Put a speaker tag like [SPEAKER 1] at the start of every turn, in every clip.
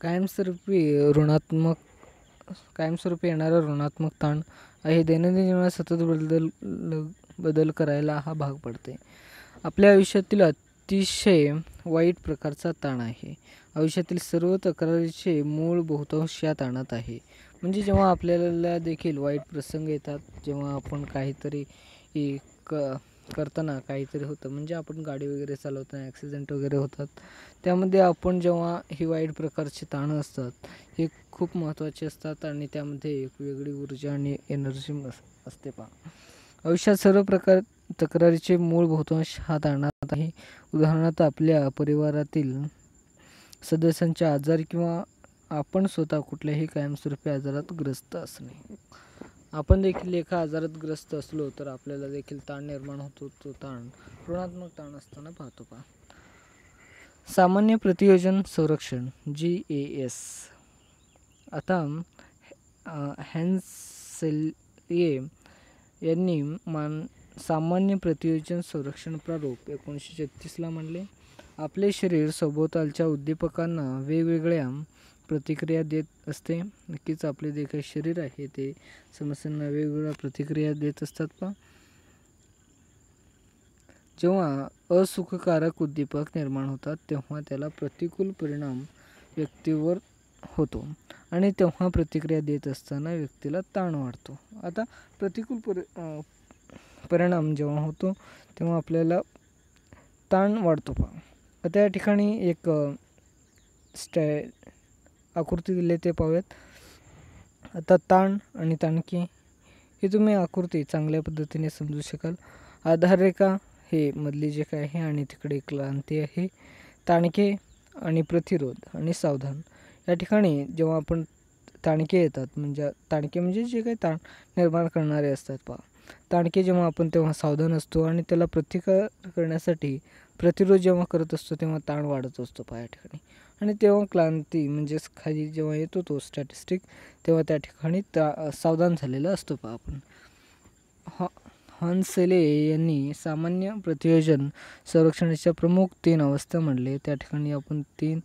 [SPEAKER 1] कायमस्वरूपी ऋणात्मक कायमस्वरूपी येणारा ऋणात्मक ताण आहे. दैनंदिन जीवनात सतत बदल करायला हा भाग पडते. आपल्या आयुष्यातील अतिशय वाईट प्रकारचा ताण आहे. आयुष्यातील सर्व तक्रारीचे मूळ बहुतांश या ताणात आहे. म्हणजे जेव्हा आपल्याला देखील वाईट प्रसंग येतात, जेव्हा आपण काहीतरी करताना काहीतरी होतं, म्हणजे आपण गाडी वगैरे चालवताना ॲक्सिडेंट वगैरे होतात, त्यामध्ये आपण जेव्हा ही वाईट प्रकारचे ताण असतात हे खूप महत्त्वाचे असतात आणि त्यामध्ये एक वेगळी ऊर्जा आणि एनर्जी असते पहा. आयुष्यात सर्व प्रकार तक्रारीचे मूळ बहुतांश हा ताणात आहे. उदाहरणार्थ आपल्या परिवारातील सदस्यांचे आजार किंवा आपण स्वतः कुठल्याही कायमस्वरूपी आजारात ग्रस्त असणे. आपण देखील एका आजारात ग्रस्त असलो तर आपल्याला देखील ताण निर्माण होतो. तो ताण ऋणात्मक ताण असताना पाहतो पहा. सामान्य प्रतियोजन संरक्षण GAS. आता हॅन्सेलिये यांनी सामान्य प्रतियोजन संरक्षण प्रारूप 1936 मांडले. आपले शरीर सभोवतालच्या उद्दीपकांना वेगवेगळ्या प्रतिक्रिया देत असते. नक्कीच आपले जे काही शरीर आहे ते समस्यांना वेगवेगळ्या प्रतिक्रिया देत असतात पहा. जेव्हा असुखकारक उद्दीपक निर्माण होतात तेव्हा त्याला प्रतिकूल परिणाम व्यक्तीवर होतो आणि तेव्हा प्रतिक्रिया देत असताना व्यक्तीला ताण वाढतो. आता प्रतिकूल परिणाम जेव्हा होतो तेव्हा आपल्याला ताण वाढतो पहा. आता या ठिकाणी एक आकृती दिली ते पाहूयात. आता ताण आणि ताणके हे तुम्ही आकृती चांगल्या पद्धतीने समजू शकाल. आधाररेखा हे मधली जे काय आहे आणि तिकडे क्लांती आहे. ताणके आणि प्रतिरोध आणि सावधान. या ठिकाणी जेव्हा आपण ताणके येतात, म्हणजे ताणके म्हणजे जे काही ताण निर्माण करणारे असतात पहा. ताणके जेव्हा आपण तेव्हा सावधान असतो आणि त्याला प्रतिकार करण्यासाठी प्रतिरोध जेव्हा करत असतो तेव्हा ताण वाढत असतो पहा या ठिकाणी. आणि तेव्हा क्लांती म्हणजेच खाली जेव्हा येतो तो स्टॅटिस्टिक तेव्हा त्या ठिकाणी सावधान झालेला असतो पहा आपण. हॅन्सेले यांनी सामान्य प्रतियोजन संरक्षणाच्या प्रमुख 3 अवस्था म्हणले. त्या ठिकाणी आपण 3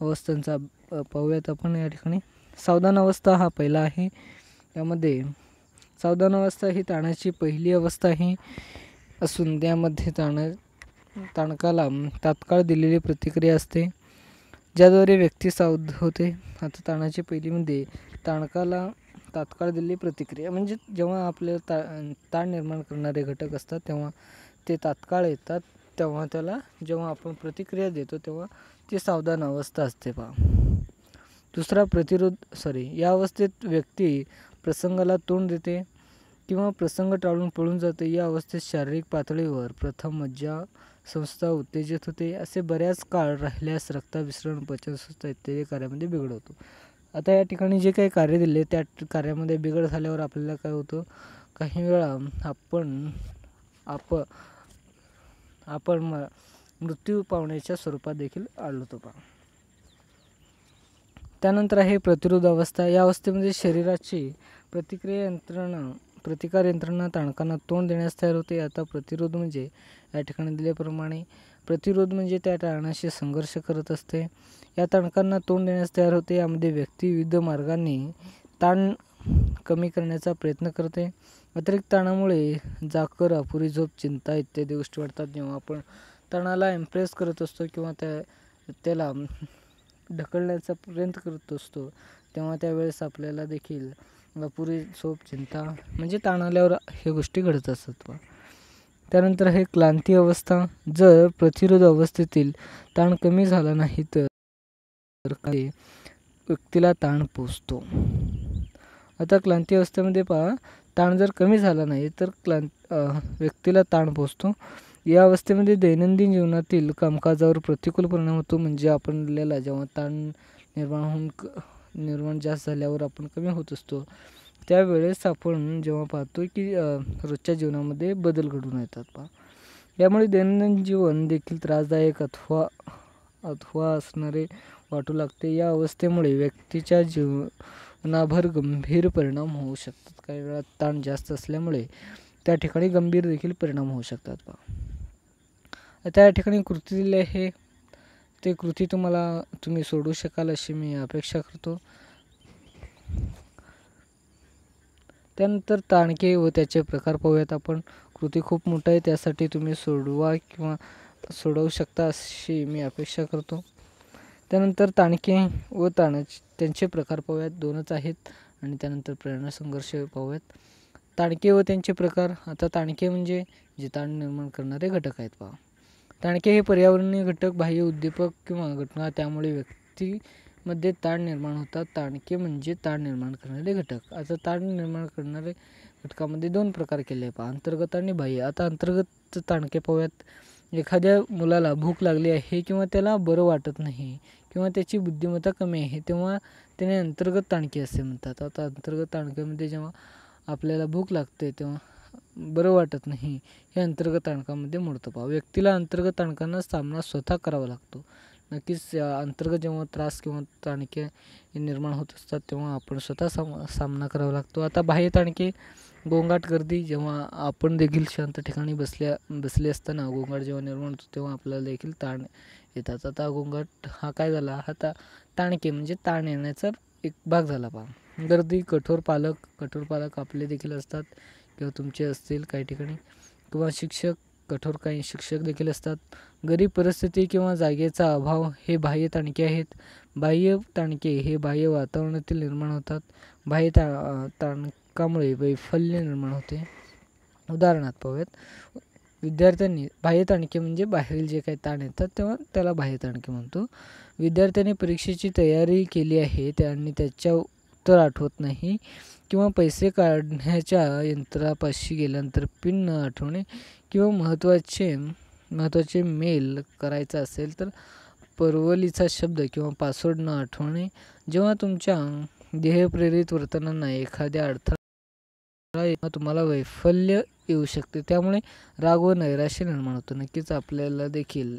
[SPEAKER 1] अवस्थांचा पाहूयात आपण या ठिकाणी. सावधान अवस्था हा पहिला आहे. यामध्ये सावधान अवस्था ही ताणाची पहिली अवस्था आहे असून त्यामध्ये ताणकाला तात्काळ दिलेली प्रतिक्रिया असते ज्याद्वारे व्यक्ती सावध होते. आता ताणाची पहिलीमध्ये ताणकाला तात्काळ दिलेली प्रतिक्रिया म्हणजे जेव्हा आपल्याला ताण निर्माण करणारे घटक असतात तेव्हा ते तात्काळ येतात, तेव्हा त्याला जेव्हा आपण प्रतिक्रिया देतो तेव्हा ती सावधान अवस्था असते पहा. दुसरा या अवस्थेत व्यक्ती प्रसंगाला तोंड देते किंवा प्रसंग टाळून पळून जाते. या अवस्थेत शारीरिक पातळीवर प्रथम मज्जा संस्था उत्तेजित होते. असे बऱ्याच काळ राहिल्यास रक्ताभिसरण, पचनसंस्था इत्यादी कार्यामध्ये बिघड होतो. आता या ठिकाणी जे काही कार्य दिले त्या कार्यामध्ये बिघड झाल्यावर आपल्याला काय होतं, काही वेळा आपण मृत्यू पावण्याच्या स्वरूपात देखील आढळतो पहा. त्यानंतर आहे प्रतिरोध अवस्था. या अवस्थेमध्ये शरीराची प्रतिकार यंत्रणा ताणकांना तोंड देण्यास तयार होते. आता प्रतिरोध म्हणजे या ठिकाणी दिल्याप्रमाणे प्रतिरोध म्हणजे त्या ताणाशी संघर्ष करत असते, या ताणकांना तोंड देण्यास तयार होते. यामध्ये व्यक्ती विविध मार्गांनी ताण कमी करण्याचा प्रयत्न करते. अतिरिक्त ताणामुळे जाकर, अपुरी झोप, चिंता इत्यादी गोष्टी वाढतात. जेव्हा आपण ताणाला इम्प्रेस करत असतो किंवा त्याला ढकलण्याचा प्रयत्न करत असतो तेव्हा त्यावेळेस आपल्याला देखील अपुरी झोप, चिंता म्हणजे ताण आल्यावर हे गोष्टी घडत असतात. त्यानंतर आहे क्लांती अवस्था. जर प्रतिरोध अवस्थेतील ताण कमी झाला नाही तर व्यक्तीला ताण पोचतो. आता क्लांती अवस्थेमध्ये पहा, ताण जर कमी झाला नाही तर व्यक्तीला ताण पोचतो. या अवस्थेमध्ये दैनंदिन जीवनातील कामकाजावर प्रतिकूल परिणाम होतो. म्हणजे आपल्याला जेव्हा ताण निर्माण जास्त झाल्यावर आपण कमी होत असतो त्यावेळेस आपण जेव्हा पाहतो की रोजच्या जीवनामध्ये बदल घडून येतात पहा. यामुळे दैनंदिन जीवन देखील त्रासदायक अथवा असणारे वाटू लागते. या अवस्थेमुळे व्यक्तीच्या जीवनाभर गंभीर परिणाम होऊ शकतात. काही वेळा ताण जास्त असल्यामुळे त्या ठिकाणी गंभीर देखील परिणाम होऊ शकतात पहा. आता या ठिकाणी कृती दिली आहे ते कृती तुम्ही सोडवू शकाल अशी मी अपेक्षा करतो. त्यानंतर ताणके व त्याचे प्रकार पाहूयात आपण. कृती खूप मोठा आहे, त्यासाठी तुम्ही सोडवू शकता अशी मी अपेक्षा करतो. त्यानंतर ताणके व त्यांचे प्रकार पाहूयात. 2च आहेत. आणि त्यानंतर प्रेरणा संघर्ष पाहूयात. ताणके व त्यांचे प्रकार. आता ताणके म्हणजे जे ताण निर्माण करणारे घटक आहेत पहा. ताणके हे पर्यावरणीय घटक, बाह्य उद्दीपक किंवा घटना, त्यामुळे व्यक्तीमध्ये ताण निर्माण होतात. ताणके म्हणजे ताण निर्माण करणारे घटक. आता ताण निर्माण करणारे घटकामध्ये 2 प्रकार केले पहा, अंतर्गत आणि बाह्य. आता अंतर्गत ताणके पाहूयात. एखाद्या मुलाला भूक लागली आहे किंवा त्याला बरं वाटत नाही किंवा त्याची बुद्धिमत्ता कमी आहे, तेव्हा त्याने अंतर्गत ताणके असे म्हणतात. आता अंतर्गत ताणक्यामध्ये जेव्हा आपल्याला भूक लागते तेव्हा बरं वाटत नाही, हे अंतर्गत ताणकामध्ये मोडतं पहा. व्यक्तीला अंतर्गत ताणकांना सामना स्वतः करावा लागतो. नक्कीच अंतर्गत जेव्हा त्रास किंवा ताणके निर्माण होत असतात तेव्हा आपण स्वतः सामना करावा लागतो. आता बाह्य ताणके. गोंगाट, गर्दी. जेव्हा आपण देखील शांत ठिकाणी बसले असताना गोंगाट जेव्हा निर्माण होतो तेव्हा आपल्याला देखील ताण येतात. आता गोंगाट हा काय झाला, हा ताणके म्हणजे ताण येण्याचा एक भाग झाला पहा. गर्दी. कठोर पालक आपले देखील असतात किंवा तुमचे असतील काही ठिकाणी, किंवा कठोर काही शिक्षक देखील असतात. गरीब परिस्थिती किंवा जागेचा अभाव हे बाह्य ताणके आहेत. बाह्य ताणके हे बाह्य वातावरणातील निर्माण होतात. बाह्य ताणकामुळे वैफल्य निर्माण होते. उदाहरणार्थ पाहूयात. विद्यार्थ्यांनी बाह्य ताणके म्हणजे बाहेरील जे काही ताण येतात तेव्हा त्याला बाह्य ताणके म्हणतो. विद्यार्थ्यांनी परीक्षेची तयारी केली आहे आणि त्याच्या उत्तर आठवत नाही किंवा पैसे काढण्याच्या यंत्रापाशी गेल्यानंतर पिन न आठवणे किंवा महत्त्वाचे मेल करायचा असेल तर परवलीचा शब्द किंवा पासवर्ड न आठवणे. जेव्हा तुमच्या ध्येयप्रेरित वर्तनांना एखाद्या अडथळा तुम्हाला वैफल्य येऊ शकते, त्यामुळे राग व नैराश्य निर्माण होतं. नक्कीच आपल्याला देखील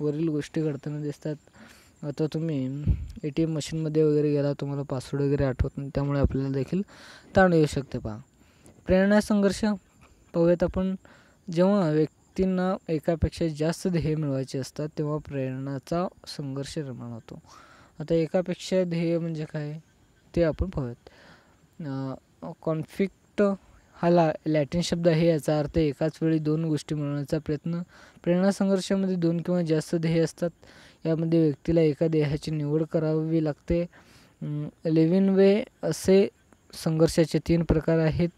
[SPEAKER 1] वरील गोष्टी घडताना दिसतात. आता तुम्ही ATM मशीनमध्ये वगैरे गेला, तुम्हाला पासवर्ड वगैरे आठवत नाही, त्यामुळे आपल्याला देखील ताण येऊ शकते पहा. प्रेरणा संघर्ष पाहूयात आपण. जेव्हा व्यक्तींना एकापेक्षा जास्त ध्येय मिळवायचे असतात तेव्हा प्रेरणाचा संघर्ष निर्माण होतो. आता एकापेक्षा ध्येय म्हणजे काय ते आपण पाहूयात. कॉन्फ्लिक्ट हा लॅटिन शब्द आहे. याचा अर्थ एकाच वेळी 2 गोष्टी मिळवण्याचा प्रयत्न. प्रेरणा संघर्षामध्ये 2 किंवा जास्त ध्येय असतात. यामध्ये व्यक्तीला एका ध्येयाची निवड करावी लागते. लेविनवे असे संघर्षाचे 3 प्रकार आहेत.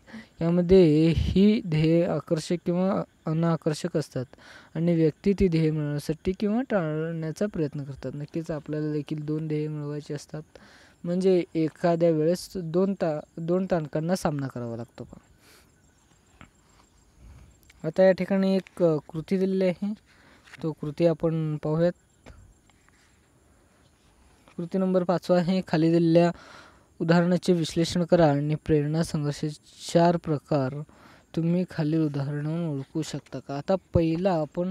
[SPEAKER 1] यामध्ये ही ध्येय आकर्षक किंवा अनाकर्षक असतात आणि व्यक्ती ती ध्येय मिळवण्यासाठी किंवा टाळण्याचा प्रयत्न करतात. नक्कीच आपल्याला देखील 2 ध्येय मिळवायचे असतात, म्हणजे एखाद्या वेळेस 2 ताणकांना सामना करावा लागतो. आता या ठिकाणी एक कृती दिलेली आहे, तो कृती आपण पाहूयात. कृती नंबर 5 आहे. खाली दिलेल्या उदाहरणाचे विश्लेषण करा आणि प्रेरणा संघर्षाचे 4 प्रकार तुम्ही खालील उदाहरणावरून ओळखू शकता का. आता पहिला आपण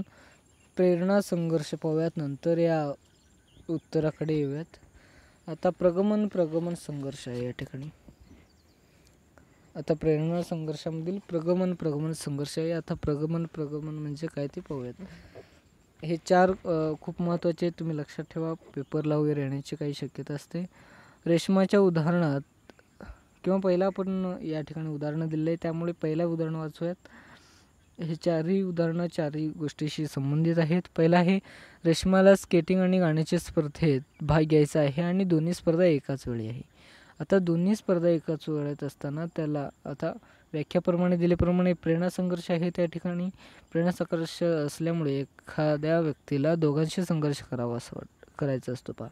[SPEAKER 1] प्रेरणा संघर्ष पाहूयात, नंतर या उत्तराकडे येऊयात. आता प्रगमन संघर्ष आहे या ठिकाणी. आता प्रेरणा संघर्षामधील प्रगमन संघर्ष आहे. आता प्रगमन म्हणजे काय ते पाहूयात. हे 4 खूप महत्त्वाचे आहेत, तुम्ही लक्षात ठेवा, पेपरला वगैरे येण्याची काही शक्यता असते. रेशमाच्या उदाहरणात किंवा पहिला आपण या ठिकाणी उदाहरणं दिले आहे, त्यामुळे पहिला उदाहरण वाचूयात. हे 4ही उदाहरणं 4ही गोष्टीशी संबंधित आहेत. पहिला आहे, रेशमाला स्केटिंग आणि गाण्याच्या स्पर्धेत भाग घ्यायचा आहे आणि दोन्ही स्पर्धा एकाच वेळी आहे. आता दोन्ही स्पर्धा एकाच वेळेत असताना त्याला आता व्याख्याप्रमाणे दिल्याप्रमाणे प्रेरणा संघर्ष आहे. त्या ठिकाणी प्रेरणा संघर्ष असल्यामुळे एखाद्या व्यक्तीला दोघांशी संघर्ष करायचा असतो पहा.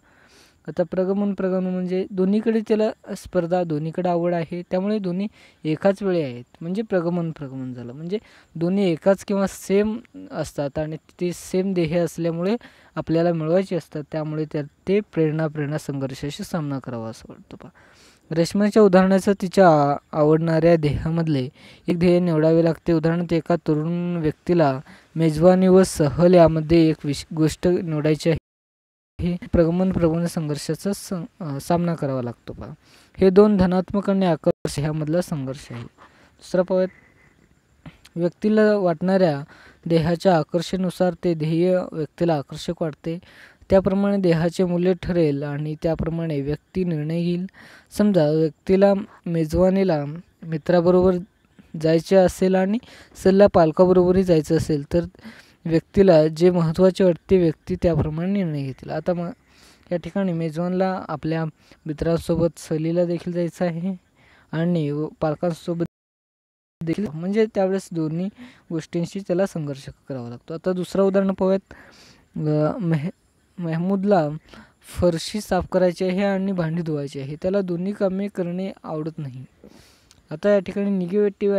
[SPEAKER 1] आता प्रगमन म्हणजे दोन्हीकडे त्याला स्पर्धा, दोन्हीकडे आवड आहे, त्यामुळे दोन्ही एकाच वेळी आहेत, म्हणजे प्रगमन झालं. म्हणजे दोन्ही एकाच किंवा सेम असतात आणि ते सेम ध्येय असल्यामुळे आपल्याला मिळवायचे असतात, त्यामुळे ते प्रेरणा संघर्षाशी सामना करावा असं वाटतं पहा. रेशमाच्या उदाहरणाचं तिच्या आवडणाऱ्या ध्येयामधले एक ध्येय निवडावे लागते. उदाहरणार्थ एका तरुण व्यक्तीला मेजवानी व सहल यामध्ये एक गोष्ट निवडायची आहे. हे प्रगमन संघर्षाचा सामना करावा लागतो पहा. हे 2 धनात्मक आणि आकर्षक ह्यामधला संघर्ष आहे. दुसरा पाहूयात. व्यक्तीला वाटणाऱ्या ध्येयाच्या आकर्षणानुसार ते ध्येय व्यक्तीला आकर्षक वाटते. त्याप्रमाणे देहाचे मूल्य ठरेल आणि त्याप्रमाणे व्यक्ती निर्णय घेईल. समजा व्यक्तीला मेजवानीला मित्राबरोबर जायचे असेल आणि सल्ला पालकाबरोबरही जायचं असेल तर व्यक्तीला जे महत्त्वाचे वाटते व्यक्ती त्याप्रमाणे निर्णय घेतील. आता मग या ठिकाणी मेजवानला आपल्या मित्रांसोबत सहलीला देखील जायचं आहे आणि पालकांसोबत देखील, म्हणजे त्यावेळेस दोन्ही गोष्टींशी त्याला संघर्ष करावा लागतो. आता दुसरं उदाहरण पाहूयात. महमूदला फरशी साफ करायची आहे आणि भांडी धुवायची आहे. त्याला दोन्ही कामे करणे आवडत नाही. आता या ठिकाणी निगेटिव्ह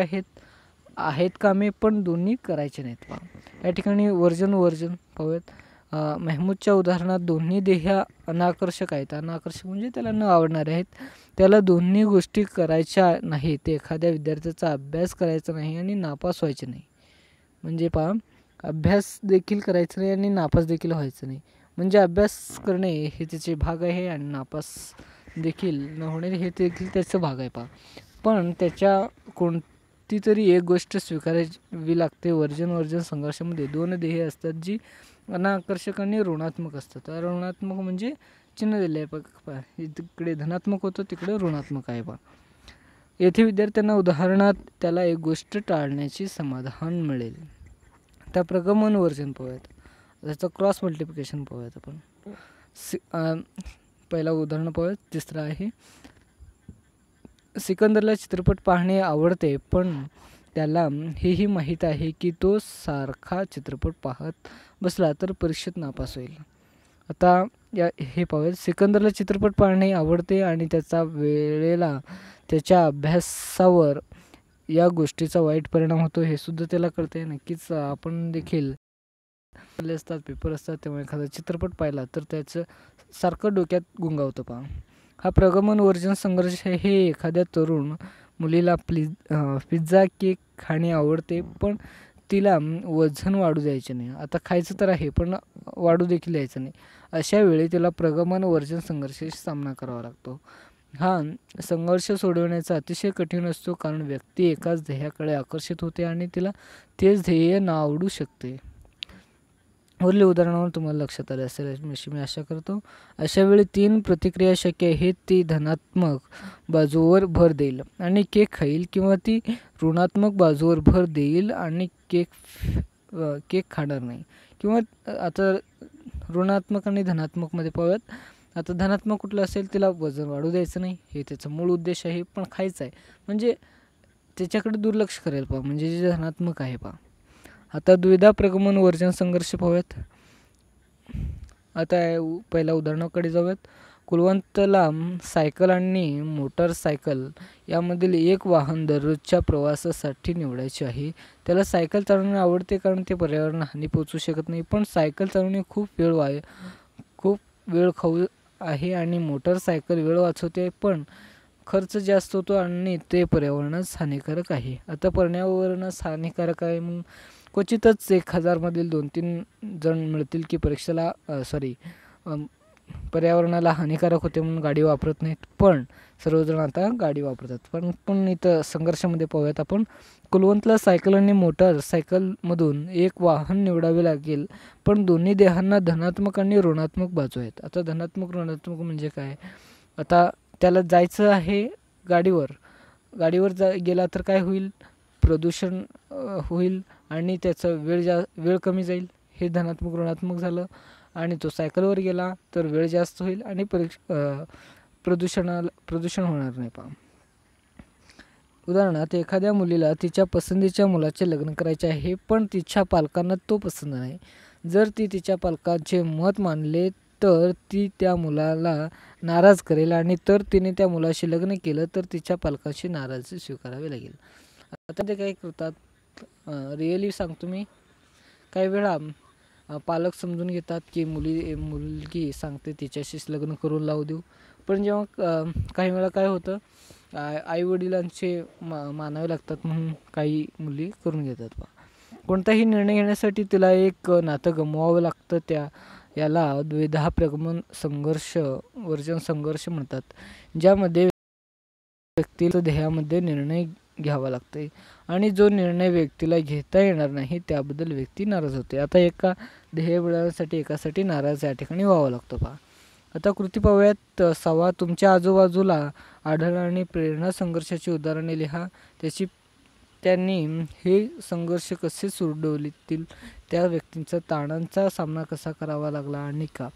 [SPEAKER 1] आहेत कामे पण दोन्ही करायचे नाहीत. पहा या ठिकाणी वर्जन पाहूयात. महमूदच्या उदाहरणात दोन्ही देह अनाकर्षक आहेत. अनाकर्षक म्हणजे त्याला न आवडणारे आहेत. त्याला दोन्ही गोष्टी करायच्या नाहीत. एखाद्या विद्यार्थ्याचा अभ्यास करायचा नाही आणि नापास व्हायचे नाही. म्हणजे पहा, अभ्यास देखील करायचा नाही आणि नापास देखील व्हायचं नाही. म्हणजे अभ्यास करणे हे त्याचे भाग आहे आणि नापास देखील न होणे हे देखील त्याचा भाग आहे. पहा, पण त्याच्या कोणती तरी एक गोष्ट स्वीकारावी लागते. वर्जन संघर्षामध्ये दोन ध्येय असतात जी अनाकर्षक आणि ऋणात्मक असतात. ऋणात्मक म्हणजे चिन्ह दिले आहे. पहा, तिकडे धनात्मक होतं, तिकडे ऋणात्मक आहे. पहा, येथे विद्यार्थ्यांना उदाहरणात त्याला एक गोष्ट टाळण्याचे समाधान मिळेल. त्या प्रगमन वर्जन पाहूयात. त्याचं क्रॉस मल्टिप्लिकेशन पाहूयात आपण. पहिला उदाहरण पाहूयात. तिसरं आहे, सिकंदरला चित्रपट पाहणे आवडते पण त्याला हेही माहीत आहे की तो सारखा चित्रपट पाहत बसला तर परीक्षेत नापास होईल. आता हे पाहूयात. सिकंदरला चित्रपट पाहणे आवडते आणि त्याचा वेळेला त्याच्या अभ्यासावर या गोष्टीचा वाईट परिणाम होतो हे सुद्धा त्याला कळते. नक्कीच आपण देखील असतात, पेपर असतात, तेव्हा एखादा चित्रपट पाहिला तर त्याचं सारखं डोक्यात गुंगावतं. पहा, हा प्रगमन वर्जन संघर्ष हे एखाद्या तरुण मुलीला पिझ्झा केक खाणे आवडते पण तिला वजन वाढू द्यायचे नाही. आता खायचं तर आहे पण वाढू देखील द्यायचं नाही. अशा वेळी तिला प्रगमन वर्जन संघर्षाशी सामना करावा लागतो. हा संघर्ष सोडवण्याचा अतिशय कठीण असतो कारण व्यक्ती एकाच ध्येयाकडे आकर्षित होते आणि तिला तेच ध्येय न आवडू शकते. वरील उदाहरणावर तुम्हाला लक्षात आले असेल अशी मी आशा करतो. अशा वेळी 3 प्रतिक्रिया शक्य आहेत. ती धनात्मक बाजूवर भर देईल आणि केक खाईल किंवा ती ऋणात्मक बाजूवर भर देईल आणि केक खाणार नाही. किंवा आता ऋणात्मक आणि धनात्मकमध्ये पाहूयात. आता धनात्मक कुठलं असेल, तिला वजन वाढू द्यायचं नाही हे त्याचा मूळ उद्देश आहे, पण खायचं आहे म्हणजे त्याच्याकडे दुर्लक्ष करेल. पहा, म्हणजे जे धनात्मक आहे. पहा, आता द्विधा प्रगमन वर्जन संघर्ष पाहूयात. आता पहिल्या उदाहरणाकडे जाऊयात. कुलवंतला सायकल आणि मोटारसायकल यामधील एक वाहन दररोजच्या प्रवासासाठी निवडायचे आहे. त्याला सायकल चालवणे आवडते कारण ते पर्यावरण हानी पोहोचू शकत नाही, पण सायकल चालवणे खूप वेळ खाऊ आहे आणि मोटारसायकल वेळ वाचवते पण खर्च जास्त होतो आणि ते पर्यावरणास हानिकारक आहे. आता पर्यावरणास हानिकारक आहे म्हणून क्वचितच 1000 मधील 2-3 जण मिळतील की परीक्षेला पर्यावरणाला हानिकारक होते म्हणून गाडी वापरत नाहीत, पण सर्वजण आता गाडी वापरतात. पण इथं संघर्षामध्ये पाहूयात आपण. कुलवंतला सायकल आणि मोटारसायकलमधून एक वाहन निवडावे लागेल पण दोन्ही देहांना धनात्मक आणि ऋणात्मक बाजू आहेत. आता धनात्मक ऋणात्मक म्हणजे काय. आता त्याला जायचं आहे गाडीवर गेला तर काय होईल, प्रदूषण होईल आणि त्याचा वेळ कमी जाईल. हे धनात्मक ऋणात्मक झालं. आणि तो सायकलवर गेला तर वेळ जास्त होईल आणि प्रदूषण होणार नाही. पहा, उदाहरणार्थ एखाद्या मुलीला तिच्या पसंतीच्या मुलाचे लग्न करायचे आहे पण तिच्या पालकांना तो पसंत नाही. जर ती तिच्या पालकांचे मत मानले तर ती त्या मुलाला नाराज करेल आणि तर तिने त्या मुलाशी लग्न केलं तर तिच्या पालकांची नाराजी स्वीकारावी लागेल. आता ते काय करतात, रिअली सांगतो मी, काही वेळा पालक समजून घेतात की मुलगी सांगते तिच्याशीच लग्न करून लावू देऊ, पण जेव्हा काही वेळा काय होतं, आईवडिलांचे मानावे लागतात म्हणून काही मुली करून घेतात. कोणताही निर्णय घेण्यासाठी तिला एक नातं गमवावं लागतं. याला द्विधा प्रगमन वर्जन संघर्ष म्हणतात, ज्यामध्ये व्यक्तीला ध्येयामध्ये निर्णय घ्यावा लागते आणि जो निर्णय व्यक्तीला घेता येणार नाही त्याबद्दल व्यक्ती नाराज होते. आता एका ध्येय मिळवण्यासाठी एकासाठी नाराज या ठिकाणी व्हावं लागतं पहा. आता कृती पाहूयात. 6 तुमच्या आजूबाजूला आढळणारी प्रेरणा संघर्षाची उदाहरणे लिहा. त्यांनी हे संघर्ष कसे सोडवतील, त्या व्यक्तींचा ताणांचा सामना कसा करावा लागला आणि का.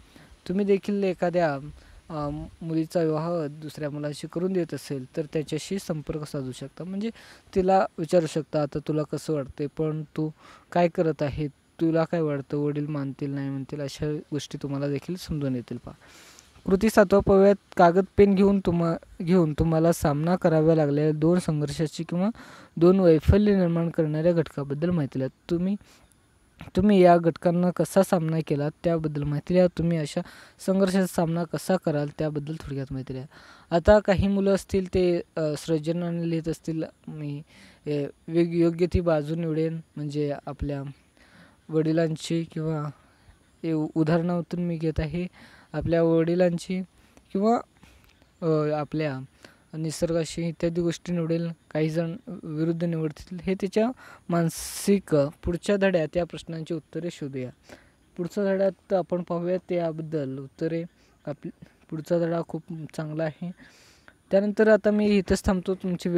[SPEAKER 1] तुम्ही देखील एखाद्या मुलीचा विवाह दुसऱ्या मुलाशी करून देत असेल तर त्याच्याशी संपर्क साधू शकता. म्हणजे तिला विचारू शकता, आता तुला कसं वाटते, पण तू काय करत आहे, तुला काय वाटतं, वडील मानतील नाही म्हणतील, अशा गोष्टी तुम्हाला देखील समजून येतील पहा. कृती 7 पाहूयात. कागद पेन घेऊन तुम्हाला सामना कराव्या लागलेल्या 2 संघर्षाची किंवा 2 वैफल्य निर्माण करणाऱ्या घटकाबद्दल माहिती लिहा. तुम्ही या घटकांना कसा सामना केला त्याबद्दल माहिती लिहा. तुम्ही अशा संघर्षाचा सामना कसा कराल त्याबद्दल थोडक्यात माहिती लिहा. आता काही मुलं असतील ते सर्जनाने लिहित असतील, मी योग्य ती बाजू निवडेन, म्हणजे आपल्या वडिलांची किंवा उदाहरणातून मी घेत आहे, आपल्या वडिलांची किंवा आपल्या निसर्गाशी इत्यादी गोष्टी निवडेल. काही जण विरुद्ध निवडतील. हे त्याच्या मानसिक. पुढच्या धड्यात या प्रश्नांची उत्तरे शोधूया. पुढच्या धड्यात आपण पाहूयात याबद्दल उत्तरे. पुढचा धडा खूप चांगला आहे. त्यानंतर आता मी इथंच थांबतो. तुमची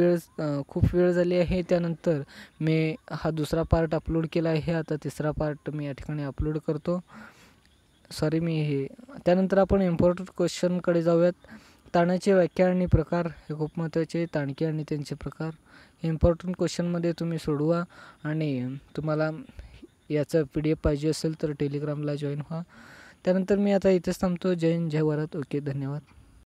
[SPEAKER 1] खूप वेळ झाली आहे. त्यानंतर मी हा दुसरा पार्ट अपलोड केला आहे. आता तिसरा पार्ट मी या ठिकाणी अपलोड करतो. त्यानंतर आपण इम्पॉर्टंट क्वेश्चनकडे जाऊयात. ताणाची व्याख्या आणि प्रकार हे खूप महत्त्वाचे. ताणके आणि त्यांचे प्रकार हे इम्पॉर्टंट क्वेश्चनमध्ये तुम्ही सोडवा. आणि तुम्हाला याचा PDF पाहिजे असेल तर टेलिग्रामला जॉईन व्हा. त्यानंतर मी आता इथेच थांबतो. जय हिंद, जय भारत. ओके, धन्यवाद.